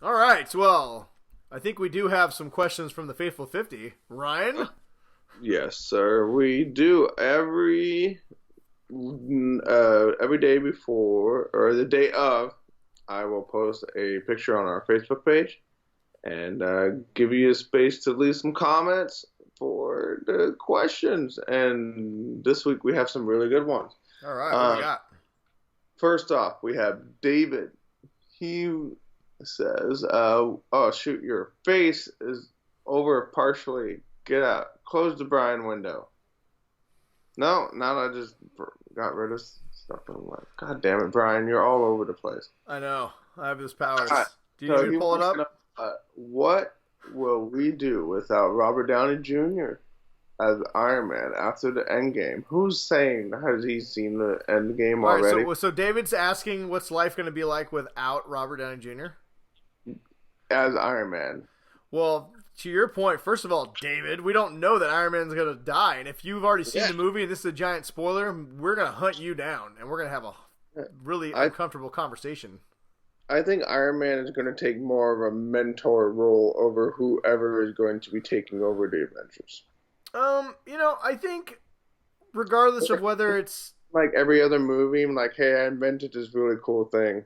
All right. Well, I think we do have some questions from the Faithful 50. Ryan? Yes, sir. We do every day before or the day of. I will post a picture on our Facebook page and give you a space to leave some comments for the questions. And this week we have some really good ones. All right. What do we Um, got? First off, we have David. He says, "Oh shoot, your face is over partially. Get out. Close the Brian window." No, now I just got rid of stuff. And I'm like, God damn it, Brian, you're all over the place. I know. I have his powers. All right, Do you need so me he to pull it wants to up? know, what will we do without Robert Downey Jr. as Iron Man after the Endgame? Who's saying has he seen the Endgame All right. already So David's asking what's life going to be like without Robert Downey Jr.? as Iron Man? Well, to your point, first of all, David, we don't know that Iron Man's going to die. And if you've already seen Yeah, the movie and this is a giant spoiler, we're going to hunt you down and we're going to have a really I uncomfortable conversation. I think Iron Man is going to take more of a mentor role over whoever is going to be taking over the Avengers. I think regardless of whether it's Like every other movie, I'm like, hey, I invented this really cool thing.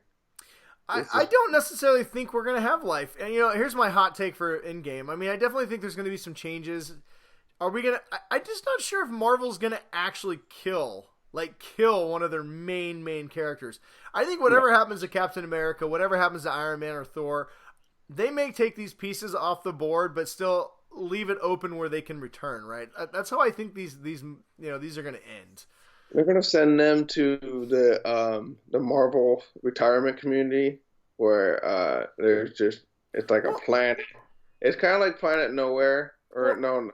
This I is don't necessarily think we're gonna have life. And here's my hot take for Endgame. I mean, I definitely think there's gonna be some changes. Are we gonna? I'm just not sure if Marvel's gonna actually kill one of their main characters. I think no. whatever happens to Captain America, whatever happens to Iron Man or Thor, they may take these pieces off the board, but still leave it open where they can return. Right? That's how I think these are gonna end. They're gonna send them to the Marvel retirement community where there's just it's like a Well, planet. It's kind of like Planet Nowhere or well, no.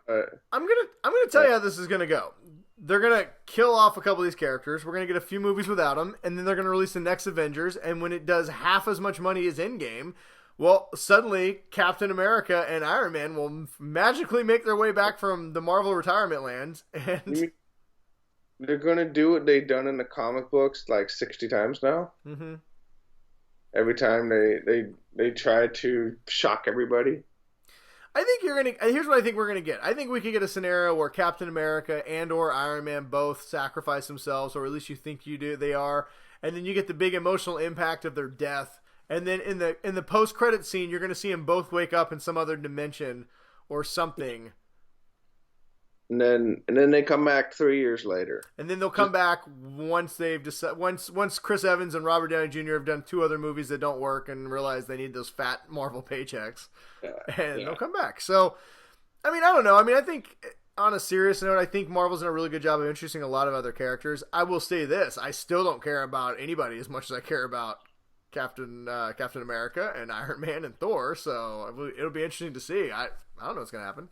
I'm gonna tell you how this is gonna go. They're gonna kill off a couple of these characters. We're gonna get a few movies without them, and then they're gonna release the next Avengers. And when it does half as much money as Endgame, well, suddenly Captain America and Iron Man will magically make their way back from the Marvel retirement land. And They're gonna do what they've done in the comic books like 60 times now. hmm Every time they try to shock everybody. I think you're gonna. Here's what I think we're gonna get. I think we could get a scenario where Captain America and or Iron Man both sacrifice themselves, or at least you think they are, and then you get the big emotional impact of their death. And then in the post credit scene, you're gonna see them both wake up in some other dimension or something. And then they come back 3 years later. And then they'll come Just back once they've decided, once Chris Evans and Robert Downey Jr. have done two other movies that don't work and realize they need those fat Marvel paychecks, yeah, and yeah. they'll come back. So, I mean, I don't know. I mean, I think on a serious note, I think Marvel's done a really good job of introducing a lot of other characters. I will say this: I still don't care about anybody as much as I care about Captain America and Iron Man and Thor. So it'll be interesting to see. I don't know what's gonna happen,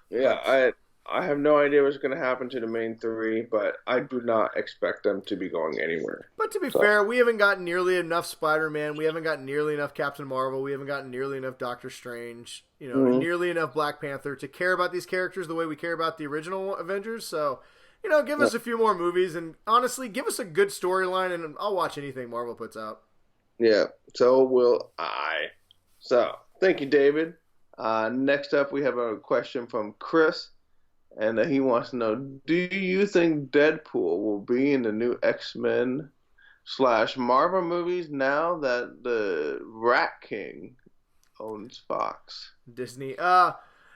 Yeah, but I have no idea what's going to happen to the main three, but I do not expect them to be going anywhere. But to be So, fair, we haven't gotten nearly enough Spider-Man. We haven't gotten nearly enough Captain Marvel. We haven't gotten nearly enough Doctor Strange. And mhm. nearly enough Black Panther to care about these characters the way we care about the original Avengers. So, give Yeah, us a few more movies and honestly, give us a good storyline, and I'll watch anything Marvel puts out. yeah, so will I. So, thank you, David. Next up, we have a question from Chris, and he wants to know, do you think Deadpool will be in the new X-Men slash Marvel movies now that the Rat King owns Fox? Disney.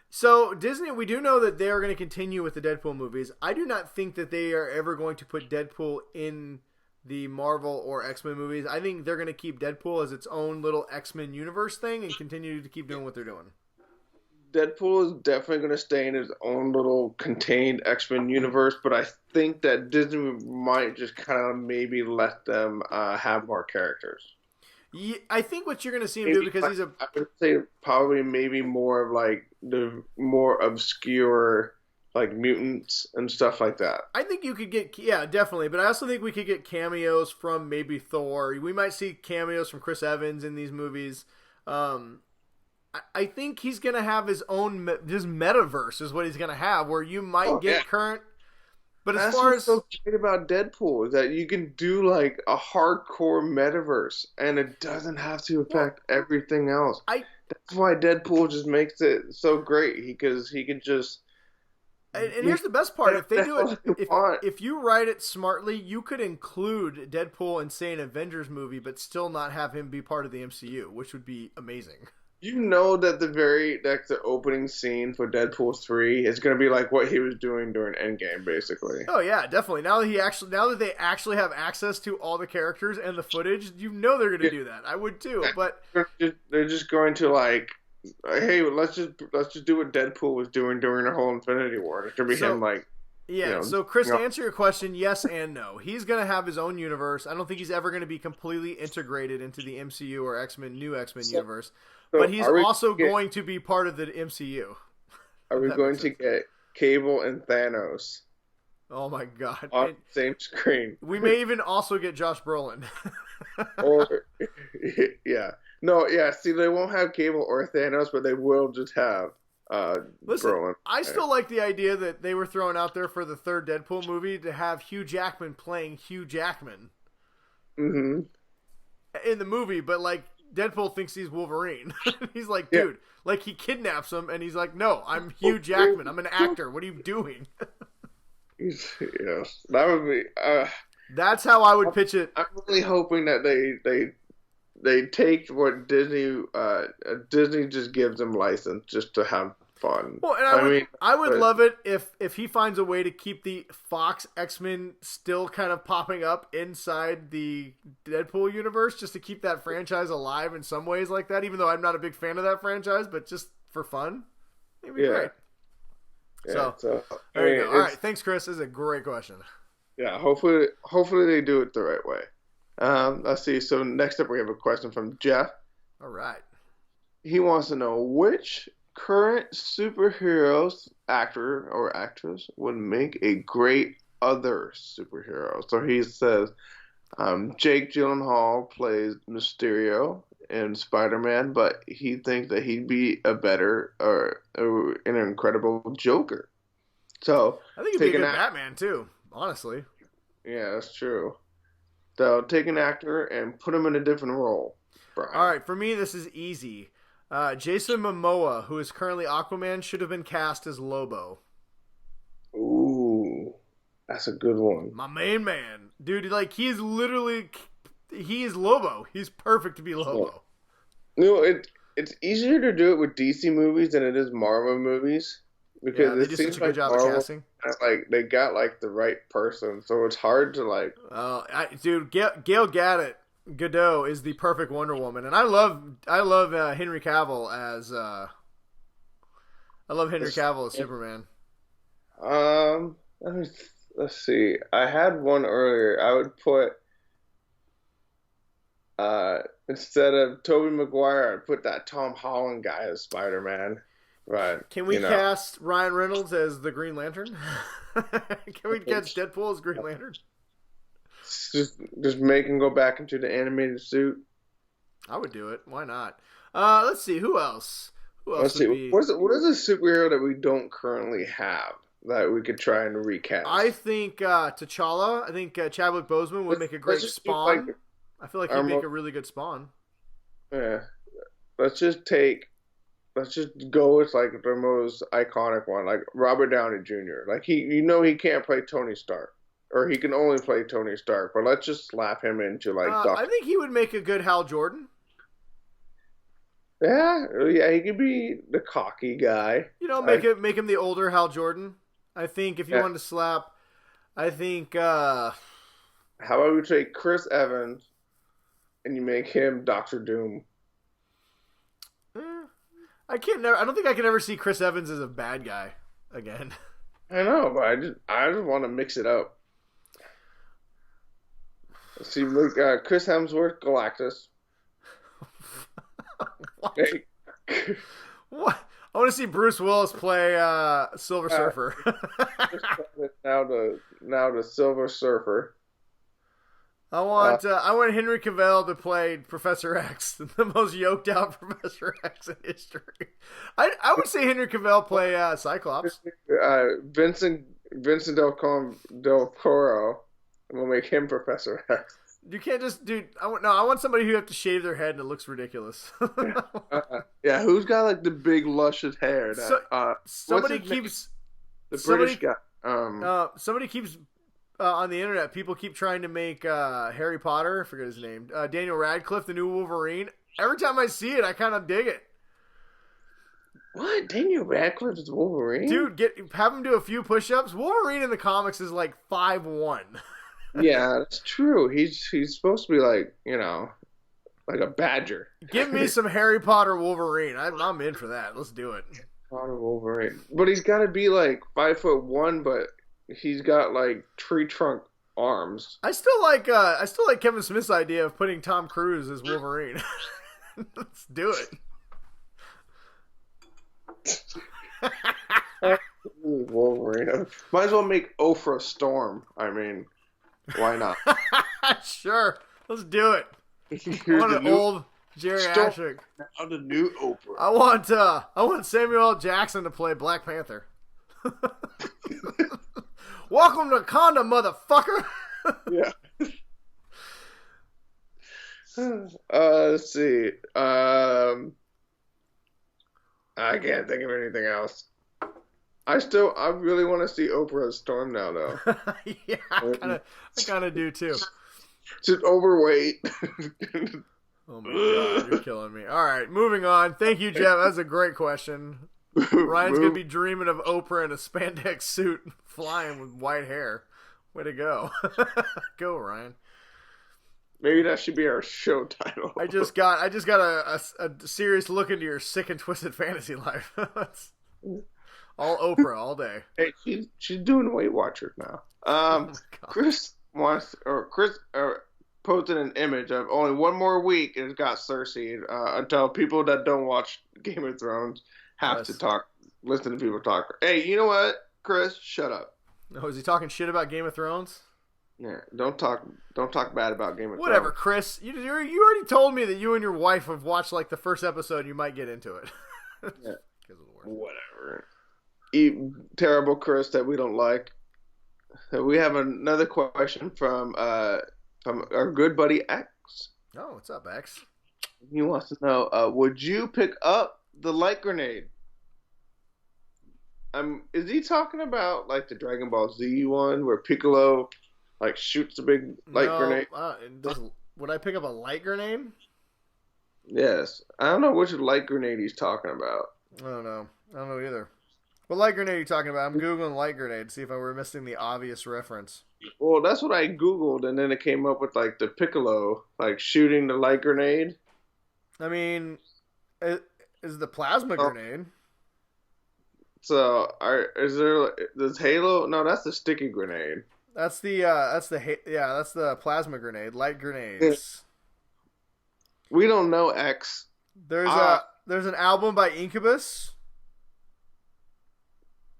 So Disney, we do know that they are going to continue with the Deadpool movies. I do not think that they are ever going to put Deadpool in the Marvel or X-Men movies. I think they're going to keep Deadpool as its own little X-Men universe thing and continue to keep doing what they're doing. Deadpool is definitely going to stay in his own little contained X-Men universe, but I think that Disney might just kind of maybe let them have more characters. Yeah, I think what you're going to see him do Maybe because like, he's a. I would say probably maybe more of like the more obscure like mutants and stuff like that. I think you could get, yeah, definitely, but I also think we could get cameos from maybe Thor. We might see cameos from Chris Evans in these movies. I think he's going to have his own, his metaverse is what he's going to have, where you might Oh yeah, get current But as That's far what's as so great about Deadpool is that you can do like a hardcore metaverse, and it doesn't have to well, affect everything else. I That's why Deadpool just makes it so great because he can just and you here's the best part: if they the do hell it, they want. if you write it smartly, you could include Deadpool in say an Avengers movie, but still not have him be part of the MCU, which would be amazing. You know that the opening scene for Deadpool 3 is gonna be like what he was doing during Endgame, basically. Oh yeah, definitely. Now that they actually have access to all the characters and the footage, you know they're going to Yeah. do that. I would too, but They're just going to like, hey, let's just do what Deadpool was doing during the whole Infinity War. It's gonna be him so like, yeah. So Chris, to answer your question, yes and no. He's going to have his own universe. I don't think he's ever going to be completely integrated into the MCU or new X Men universe, but he's also going to be part of the MCU. Are we going to get Cable and Thanos Oh my god! on the same screen? We may even also get Josh Brolin. Or yeah, no, yeah. See, they won't have Cable or Thanos, but they will just have Listen, Brolin. I still like the idea that they were throwing out there for the third Deadpool movie to have Hugh Jackman playing Hugh Jackman Mm-hmm. in the movie, but like Deadpool thinks he's Wolverine. He's like, Yeah. dude, like he kidnaps him, and he's like, no, I'm Hugh Jackman. I'm an actor. What are you doing? Yeah, that would be. That's how I would pitch it. I'm really hoping that they take what Disney just gives them license just to have fun. Well, and I would love it if he finds a way to keep the Fox X-Men still kind of popping up inside the Deadpool universe, just to keep that franchise alive in some ways like that, even though I'm not a big fan of that franchise, but just for fun. It'd be great. Yeah, so there you go. All right, thanks, Chris. This is a great question. Yeah, hopefully they do it the right way. Let's see. So next up we have a question from Jeff. All right. He wants to know which current superheroes actor or actress would make a great other superhero. So he says Jake Gyllenhaal plays Mysterio in Spider-Man, but he thinks that he'd be a better or an incredible Joker. So I think he'd be a good Batman too, honestly. Yeah, that's true. So take an actor and put him in a different role. Brian. All right, for me this is easy. Jason Momoa, who is currently Aquaman, should have been cast as Lobo. Ooh, that's a good one. My main man. Dude, like, he is Lobo. He's perfect to be Lobo. You know, it's easier to do it with DC movies than it is Marvel movies. Because they do such a good job of casting. Like, they got, like, the right person, so it's hard to, like... Dude, Gail Gadot is the perfect Wonder Woman, and I love Henry Cavill as Superman. Let's see. I had one earlier. I would put instead of Tobey Maguire, I'd put that Tom Holland guy as Spider-Man. But can we cast Ryan Reynolds as the Green Lantern? Can we cast Deadpool as Green Lantern? Just make him go back into the animated suit. I would do it. Why not? Let's see. Who else? Let's see. What is a superhero that we don't currently have that we could try and recast? I think T'Challa. I think Chadwick Boseman would make a great Spawn. I feel like he'd make a really good Spawn. Yeah. Let's just go with like the most iconic one, like Robert Downey Jr. Like he can't play Tony Stark. Or he can only play Tony Stark, but let's just slap him into like Doctor. I think he would make a good Hal Jordan. Yeah, he could be the cocky guy. You know, make him the older Hal Jordan. I think if you wanted to slap, I think. How about we take Chris Evans, and you make him Doctor Doom? I don't think I can ever see Chris Evans as a bad guy again. I know, but I just want to mix it up. Let's see, Chris Hemsworth, Galactus. What? What? I want to see Bruce Willis play Silver Surfer. now the Silver Surfer. I want Henry Cavill to play Professor X, the most yoked out Professor X in history. I would say Henry Cavill play Cyclops. Vincent Del Toro, and we'll make him Professor X. You can't just, dude. I want somebody who have to shave their head and it looks ridiculous. Yeah, who's got like the big luscious hair? Somebody keeps the British guy. Somebody keeps on the internet. People keep trying to make Harry Potter. I forget his name. Daniel Radcliffe, the new Wolverine. Every time I see it, I kind of dig it. What? Daniel Radcliffe is Wolverine? Dude, have him do a few push-ups. Wolverine in the comics is like 5'1". Yeah, that's true. He's supposed to be like, like a badger. Give me some Harry Potter Wolverine. I'm in for that. Let's do it. Potter Wolverine, but he's got to be like 5'1", but he's got like tree trunk arms. I still like Kevin Smith's idea of putting Tom Cruise as Wolverine. Let's do it. Wolverine. Might as well make Oprah Storm. I mean, why not? Sure. Let's do it. I want an old geriatric. On the new Oprah. I want Samuel L. Jackson to play Black Panther. Welcome to Wakanda, motherfucker. Yeah. Let's see. I can't think of anything else. I really want to see Oprah Storm now, though. Yeah, I kind of do too. She's overweight. Oh my god, you're killing me. All right, moving on. Thank you, Jeff. That's a great question. Ryan's gonna be dreaming of Oprah in a spandex suit, flying with white hair. Way to go. Go, Ryan. Maybe that should be our show title. I just got a serious look into your sick and twisted fantasy life. All Oprah all day. Hey, she's doing Weight Watchers now. Chris posted an image of only one more week and it's got Cersei until people that don't watch Game of Thrones have to listen to people talk. Hey, you know what, Chris? Shut up. Oh, is he talking shit about Game of Thrones? Yeah, don't talk bad about Game of Thrones. Whatever, Chris. You already told me that you and your wife have watched like the first episode and you might get into it. Yeah. Whatever. Terrible Chris that we don't like. We have another question from our good buddy X. Oh, what's up, X? He wants to know, would you pick up the light grenade? Is he talking about like the Dragon Ball Z one where Piccolo like shoots a big light grenade? Would I pick up a light grenade? Yes. I don't know which light grenade he's talking about. I don't know either. What light grenade are you talking about? I'm Googling light grenade to see if I were missing the obvious reference. Well, that's what I Googled, and then it came up with like the Piccolo like shooting the light grenade. I mean, is the plasma grenade. So, does Halo? No, that's the sticky grenade. That's the plasma grenade. Light grenades. We don't know X. There's an album by Incubus.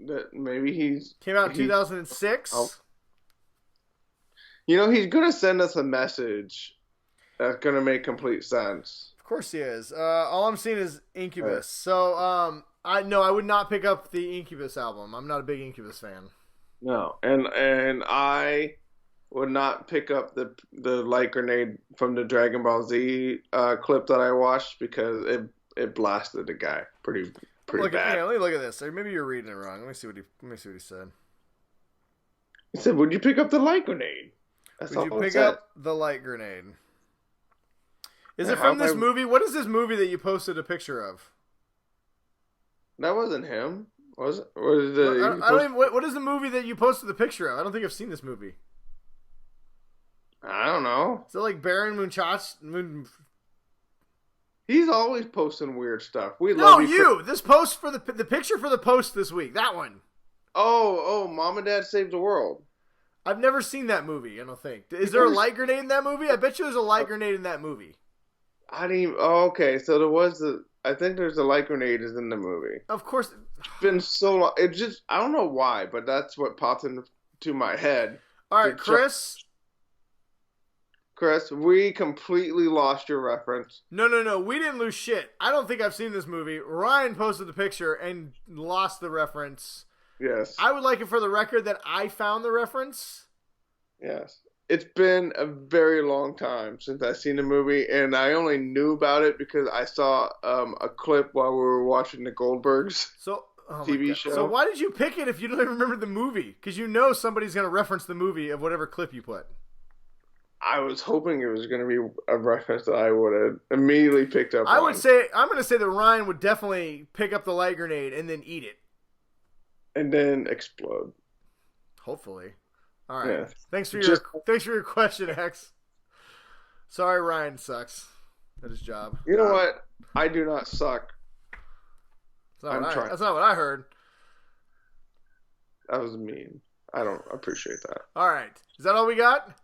That maybe came out in 2006. Oh. He's gonna send us a message that's gonna make complete sense. Of course he is. All I'm seeing is Incubus. Right. So I would not pick up the Incubus album. I'm not a big Incubus fan. No, and I would not pick up the light grenade from the Dragon Ball Z clip that I watched because it blasted the guy pretty bad. Let me look at this. Or maybe you're reading it wrong. Let me see what he said. He said, "Would you pick up the light grenade?" Would you pick up the light grenade? Is it from this movie? What is this movie that you posted a picture of? That wasn't him. Was it? What is the movie that you posted the picture of? I don't think I've seen this movie. I don't know. Is it like Baron Munchausen? He's always posting weird stuff. Love you. This post for the picture for the post this week. That one. Oh, Mom and Dad Saved the World. I've never seen that movie. I don't think. Is there a light grenade in that movie? I bet you there's a light grenade in that movie. I didn't even. Oh, okay. So there was I think there's a light grenade is in the movie. Of course. It's been so long. It just. I don't know why, but that's what popped into my head. All right, Chris. Chris, we completely lost your reference. No. We didn't lose shit. I don't think I've seen this movie. Ryan posted the picture and lost the reference. Yes. I would like it for the record that I found the reference. Yes. It's been a very long time since I've seen the movie, and I only knew about it because I saw a clip while we were watching the Goldbergs TV show. So why did you pick it if you don't even remember the movie? Because you know somebody's going to reference the movie of whatever clip you put. I was hoping it was going to be a reference that I would have immediately picked up on. I'm going to say that Ryan would definitely pick up the light grenade and then eat it. And then explode. Hopefully. All right. Yeah. Thanks for your question, X. Sorry, Ryan sucks at his job. You know what? I do not suck. That's not what I heard. That was mean. I don't appreciate that. All right. Is that all we got?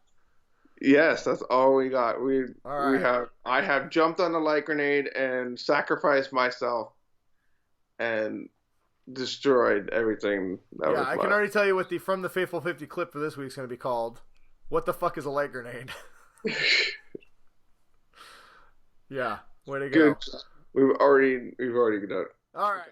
Yes, that's all we got. All right. I have jumped on the light grenade and sacrificed myself and destroyed everything that was left. I can already tell you what the From the Faithful 50 clip for this week is going to be called. What the fuck is a light grenade? Yeah, way to go. Good. We've already done it. All right.